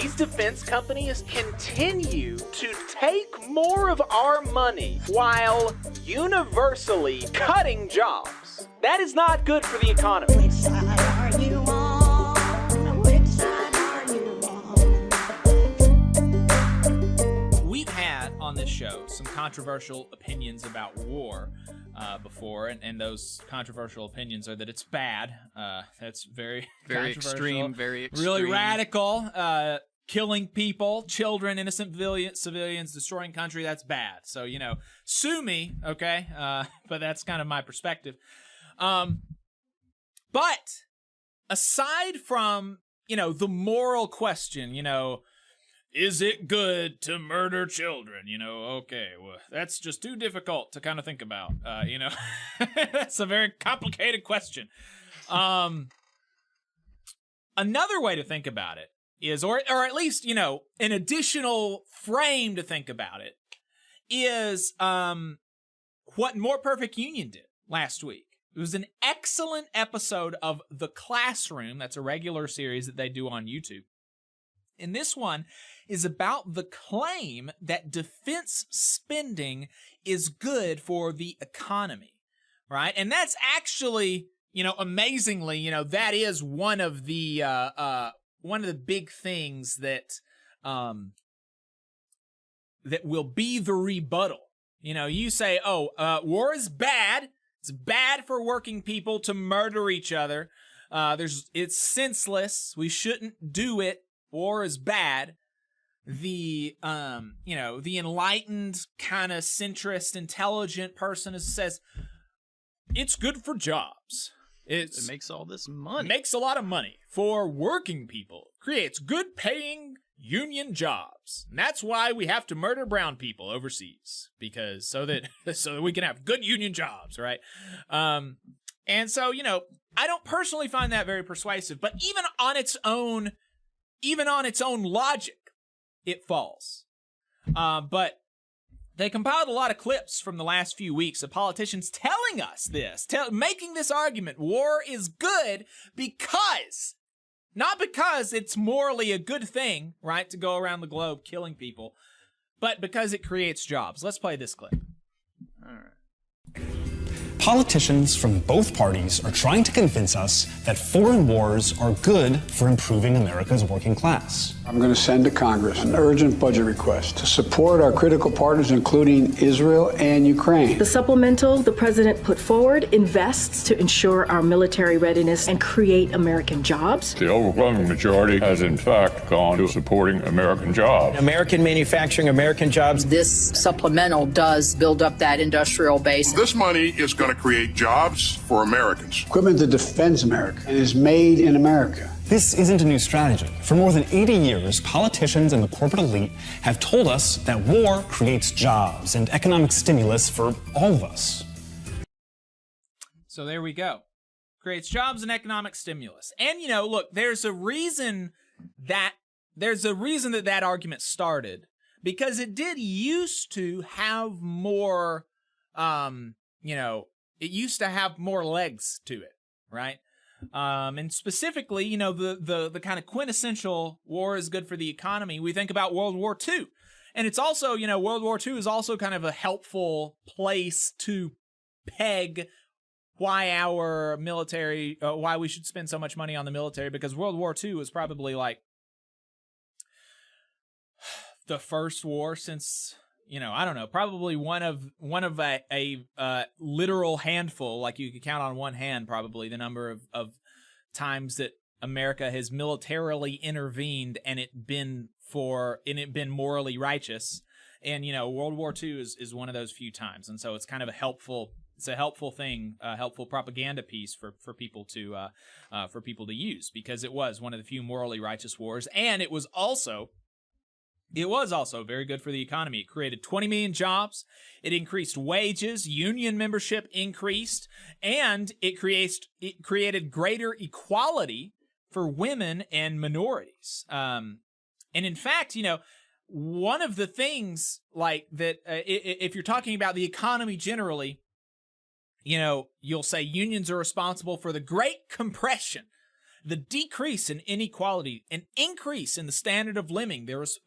these defense companies continue to take more of our money while universally cutting jobs. That is not good for the economy. Which side are you on? Which side are you on? We've had on this show some controversial opinions about war before, and those controversial opinions are that it's bad. That's very extreme, very extreme. Really radical. Killing people, children, innocent civilians, destroying country, that's bad. So, sue me, okay? But that's kind of my perspective. But aside from, the moral question, is it good to murder children? Okay, well, that's just too difficult to kind of think about. That's a very complicated question. Another way to think about it is, or at least, an additional frame to think about it is what More Perfect Union did last week. It was an excellent episode of The Classroom. That's a regular series that they do on YouTube. And this one is about the claim that defense spending is good for the economy, right? And that's actually, amazingly, that is one of the big things that that will be the rebuttal. You say, war is bad. It's bad for working people to murder each other. It's senseless. We shouldn't do it. War is bad. The enlightened, kind of centrist, intelligent person says it's good for jobs. It makes all this money. Makes a lot of money for working people. Creates good paying union jobs. And that's why we have to murder brown people overseas, because so that we can have good union jobs, right? And so, I don't personally find that very persuasive, but even on its own logic, it falls. But they compiled a lot of clips from the last few weeks of politicians telling us this, making this argument. War is good not because it's morally a good thing, right, to go around the globe killing people, but because it creates jobs. Let's play this clip. All right. Politicians from both parties are trying to convince us that foreign wars are good for improving America's working class. I'm going to send to Congress an urgent budget request to support our critical partners, including Israel and Ukraine. The supplemental the president put forward invests to ensure our military readiness and create American jobs. The overwhelming majority has, in fact, gone to supporting American jobs. American manufacturing, American jobs. This supplemental does build up that industrial base. This money is going to create jobs for Americans. Equipment that defends America and is made in America. This isn't a new strategy. For more than 80 years, politicians and the corporate elite have told us that war creates jobs and economic stimulus for all of us. So there we go. Creates jobs and economic stimulus. And, look, there's a reason that argument started, because it did used to have more, it used to have more legs to it, right? And specifically, the kind of quintessential war is good for the economy. We think about World War II. And it's also, World War II is also kind of a helpful place to peg why our military, why we should spend so much money on the military, because World War II was probably like the first war since, I don't know, probably one of a literal handful, like you could count on one hand, probably the number of times that America has militarily intervened and it been morally righteous. And, World War II is one of those few times. And so it's kind of a helpful thing, a helpful propaganda piece for people to use, because it was one of the few morally righteous wars. And it was also very good for the economy. It created 20 million jobs. It increased wages. Union membership increased. And it created greater equality for women and minorities. And in fact, one of the things like that, if you're talking about the economy generally, you'll say unions are responsible for the Great Compression. the decrease in inequality, an increase in the standard of living. There's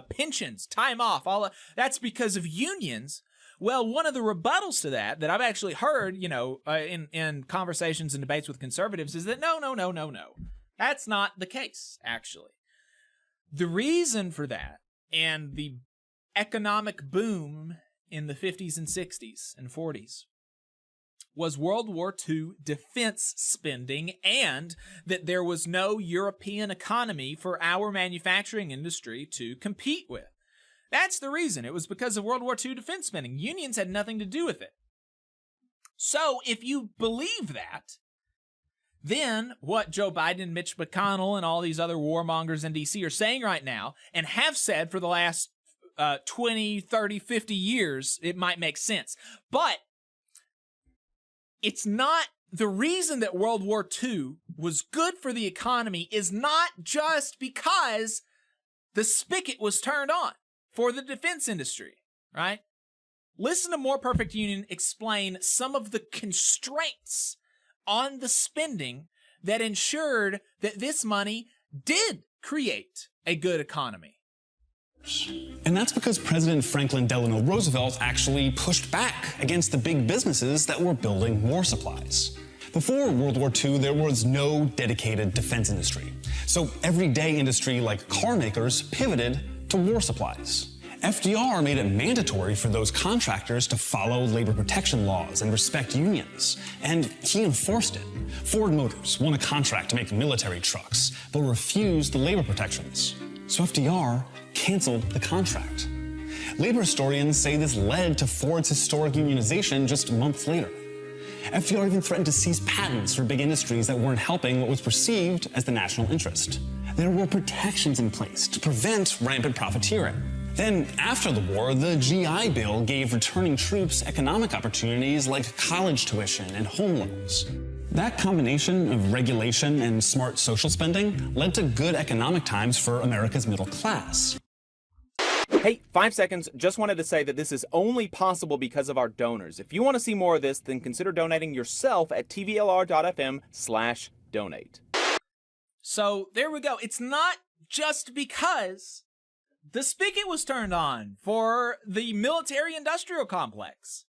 pensions, time off, that's because of unions. Well, one of the rebuttals to that I've actually heard, in conversations and debates with conservatives is that no. That's not the case, actually. The reason for that and the economic boom in the 50s and 60s and 40s was World War II defense spending, and that there was no European economy for our manufacturing industry to compete with. That's the reason. It was because of World War II defense spending. Unions had nothing to do with it. So if you believe that, then what Joe Biden and Mitch McConnell and all these other warmongers in D.C. are saying right now, and have said for the last 20, 30, 50 years, it might make sense. But it's not the reason that World War II was good for the economy is not just because the spigot was turned on for the defense industry, right? Listen to More Perfect Union explain some of the constraints on the spending that ensured that this money did create a good economy. And that's because President Franklin Delano Roosevelt actually pushed back against the big businesses that were building war supplies. Before World War II, there was no dedicated defense industry. So everyday industry like car makers pivoted to war supplies. FDR made it mandatory for those contractors to follow labor protection laws and respect unions, and he enforced it. Ford Motors won a contract to make military trucks, but refused the labor protections. So FDR canceled the contract. Labor historians say this led to Ford's historic unionization just months later. FDR even threatened to seize patents for big industries that weren't helping what was perceived as the national interest. There were protections in place to prevent rampant profiteering. Then, after the war, the GI Bill gave returning troops economic opportunities like college tuition and home loans. That combination of regulation and smart social spending led to good economic times for America's middle class. Hey, 5 seconds. Just wanted to say that this is only possible because of our donors. If you want to see more of this, then consider donating yourself at tvlr.fm/donate. So there we go. It's not just because the spigot was turned on for the military-industrial complex.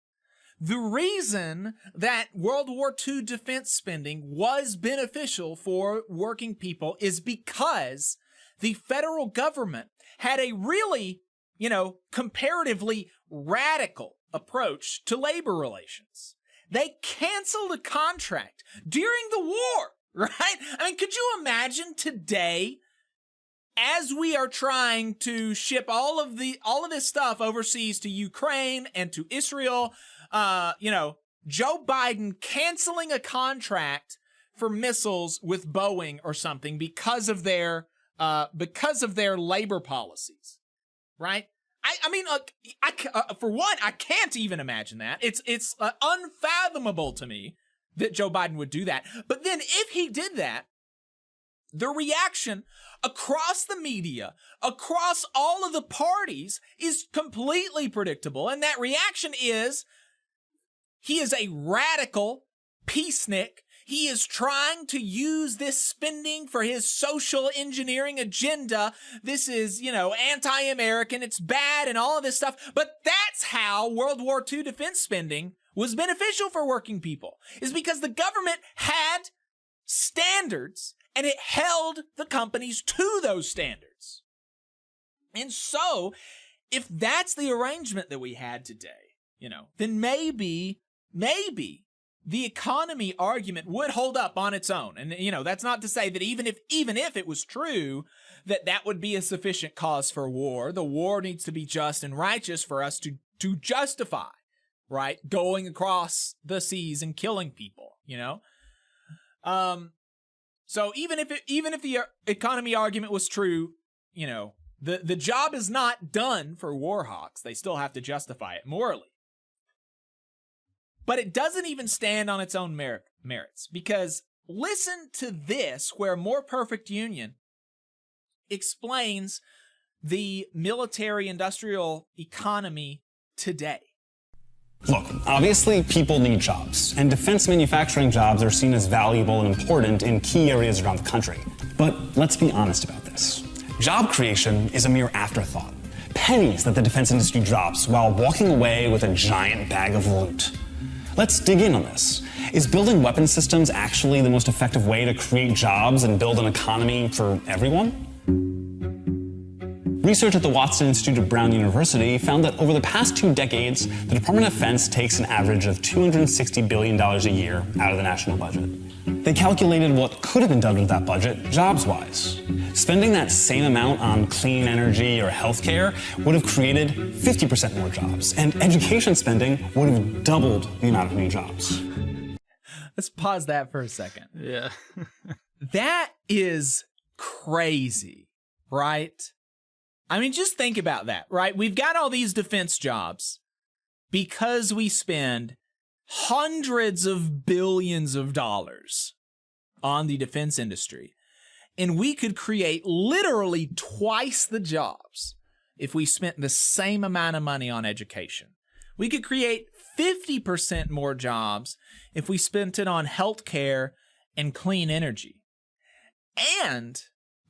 The reason that World War II defense spending was beneficial for working people is because the federal government had a really, comparatively radical approach to labor relations. They canceled a contract during the war, right? I mean, could you imagine today, as we are trying to ship all of this stuff overseas to Ukraine and to Israel, Joe Biden canceling a contract for missiles with Boeing or something because of their labor policies, right? For one, I can't even imagine that. It's unfathomable to me that Joe Biden would do that. But then if he did that, the reaction across the media, across all of the parties, is completely predictable. And that reaction is, he is a radical peacenik. He is trying to use this spending for his social engineering agenda. This is, anti-American. It's bad and all of this stuff. But that's how World War II defense spending was beneficial for working people, is because the government had standards and it held the companies to those standards. And so, if that's the arrangement that we had today, then maybe the economy argument would hold up on its own. And, that's not to say that even if it was true, that would be a sufficient cause for war. The war needs to be just and righteous for us to justify, right, going across the seas and killing people, So even if the economy argument was true, the job is not done for war hawks. They still have to justify it morally. But it doesn't even stand on its own merits, because listen to this, where More Perfect Union explains the military-industrial economy today. Look, obviously people need jobs, and defense manufacturing jobs are seen as valuable and important in key areas around the country. But let's be honest about this. Job creation is a mere afterthought. Pennies that the defense industry drops while walking away with a giant bag of loot. Let's dig in on this. Is building weapon systems actually the most effective way to create jobs and build an economy for everyone? Research at the Watson Institute of Brown University found that over the past 2 decades, the Department of Defense takes an average of $260 billion a year out of the national budget. They calculated what could have been done with that budget, jobs-wise. Spending that same amount on clean energy or healthcare would have created 50% more jobs, and education spending would have doubled the amount of new jobs. Let's pause that for a second. Yeah. That is crazy, right? I mean, just think about that, right? We've got all these defense jobs because we spend hundreds of billions of dollars on the defense industry. And we could create literally twice the jobs if we spent the same amount of money on education. We could create 50% more jobs if we spent it on healthcare and clean energy. And,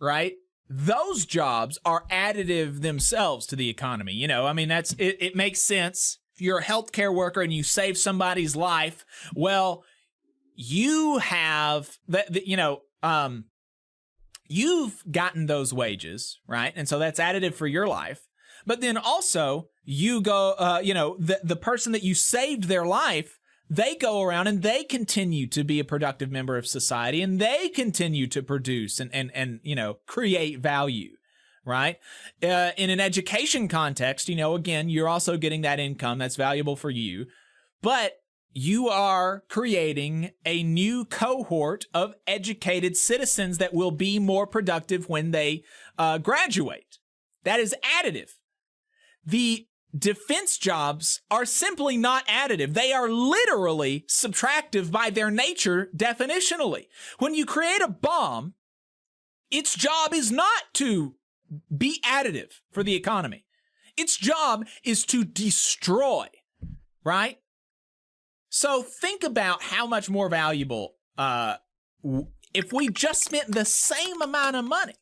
right, those jobs are additive themselves to the economy. You know, I mean, it makes sense. If you're a healthcare worker and you save somebody's life, well, you have you've gotten those wages, right? And so that's additive for your life. But then also you go, the person that you saved their life, they go around and they continue to be a productive member of society, and they continue to produce and create value, right? In an education context, again, you're also getting that income that's valuable for you, but you are creating a new cohort of educated citizens that will be more productive when they graduate. That is additive. The defense jobs are simply not additive. They are literally subtractive by their nature definitionally. When you create a bomb, its job is not to be additive for the economy. Its job is to destroy, right? So think about how much more valuable if we just spent the same amount of money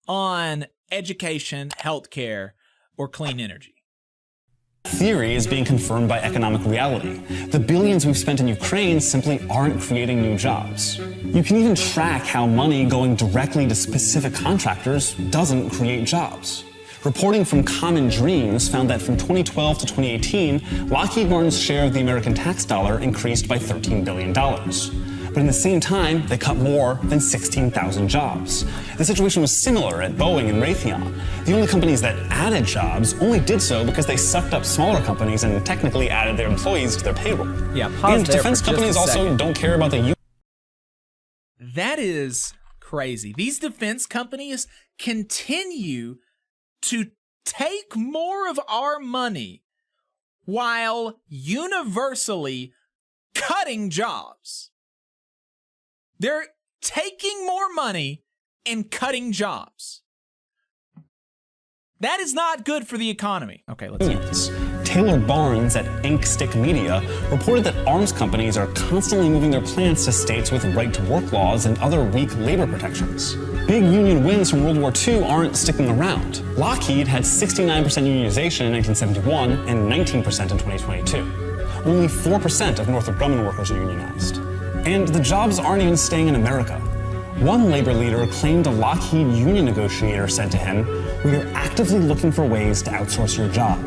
on education, healthcare, or clean energy. Theory is being confirmed by economic reality. The billions we've spent in Ukraine simply aren't creating new jobs. You can even track how money going directly to specific contractors doesn't create jobs. Reporting from Common Dreams found that from 2012 to 2018, Lockheed Martin's share of the American tax dollar increased by $13 billion. But in the same time, they cut more than 16,000 jobs. The situation was similar at Boeing and Raytheon. The only companies that added jobs only did so because they sucked up smaller companies and technically added their employees to their payroll. Yeah, pause and there defense for companies just a also second. don't care about the That is crazy. These defense companies continue to take more of our money while universally cutting jobs. They're taking more money and cutting jobs. That is not good for the economy. Okay, let's see this. Taylor Barnes at Ink Stick Media reported that arms companies are constantly moving their plants to states with right-to-work laws and other weak labor protections. Big union wins from World War II aren't sticking around. Lockheed had 69% unionization in 1971 and 19% in 2022. Only 4% of Northrop Grumman workers are unionized. And the jobs aren't even staying in America. One labor leader claimed a Lockheed union negotiator said to him, "We are actively looking for ways to outsource your job."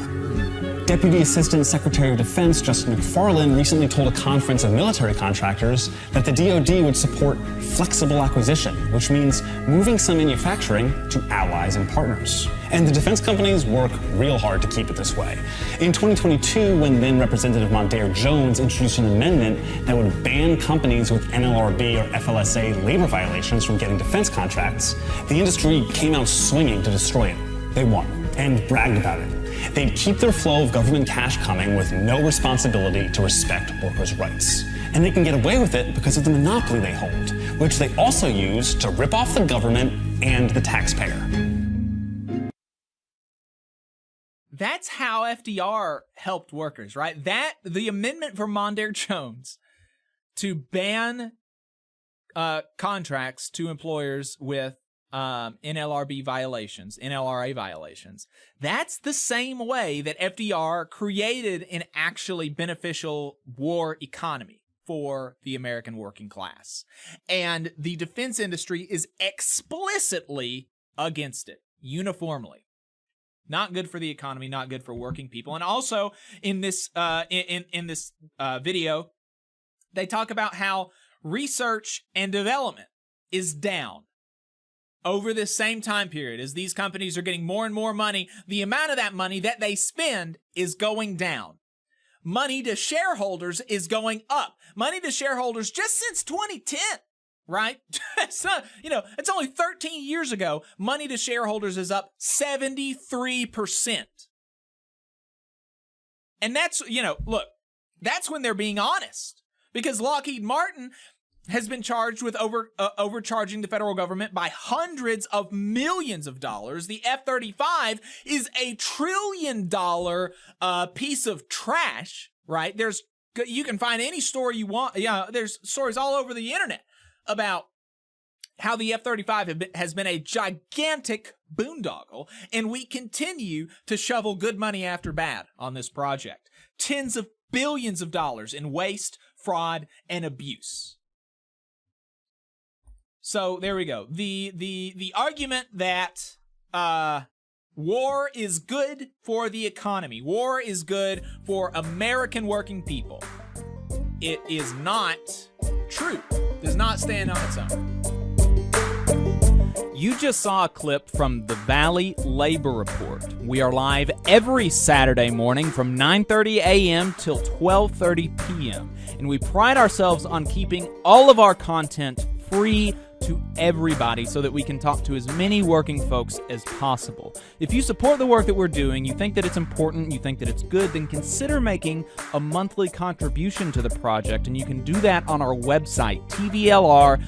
Deputy Assistant Secretary of Defense Justin McFarland recently told a conference of military contractors that the DoD would support flexible acquisition, which means moving some manufacturing to allies and partners. And the defense companies work real hard to keep it this way. In 2022, when then Representative Mondaire Jones introduced an amendment that would ban companies with NLRB or FLSA labor violations from getting defense contracts, the industry came out swinging to destroy it. They won and bragged about it. They'd keep their flow of government cash coming with no responsibility to respect workers' rights. And they can get away with it because of the monopoly they hold, which they also use to rip off the government and the taxpayer. That's how FDR helped workers, right? The amendment from Mondaire Jones to ban contracts to employers with NLRA violations. That's the same way that FDR created an actually beneficial war economy for the American working class. And the defense industry is explicitly against it, uniformly. Not good for the economy, not good for working people. And also in this video, they talk about how research and development is down over this same time period. As these companies are getting more and more money, the amount of that money that they spend is going down. Money to shareholders is going up. Money to shareholders just since 2010, right? It's not, it's only 13 years ago. Money to shareholders is up 73%. And that's, look, that's when they're being honest. Because Lockheed Martin has been charged with overcharging the federal government by hundreds of millions of dollars. The F-35 is a $1 trillion piece of trash, right? You can find any story you want. Yeah, there's stories all over the internet about how the F-35 has been a gigantic boondoggle, and we continue to shovel good money after bad on this project. Tens of billions of dollars in waste, fraud, and abuse. So there we go. The argument that war is good for the economy, war is good for American working people, it is not true. It does not stand on its own. You just saw a clip from the Valley Labor Report. We are live every Saturday morning from 9:30 a.m. till 12:30 p.m. And we pride ourselves on keeping all of our content free to everybody so that we can talk to as many working folks as possible. If you support the work that we're doing, you think that it's important, you think that it's good, then consider making a monthly contribution to the project, and you can do that on our website, tvlr.fm.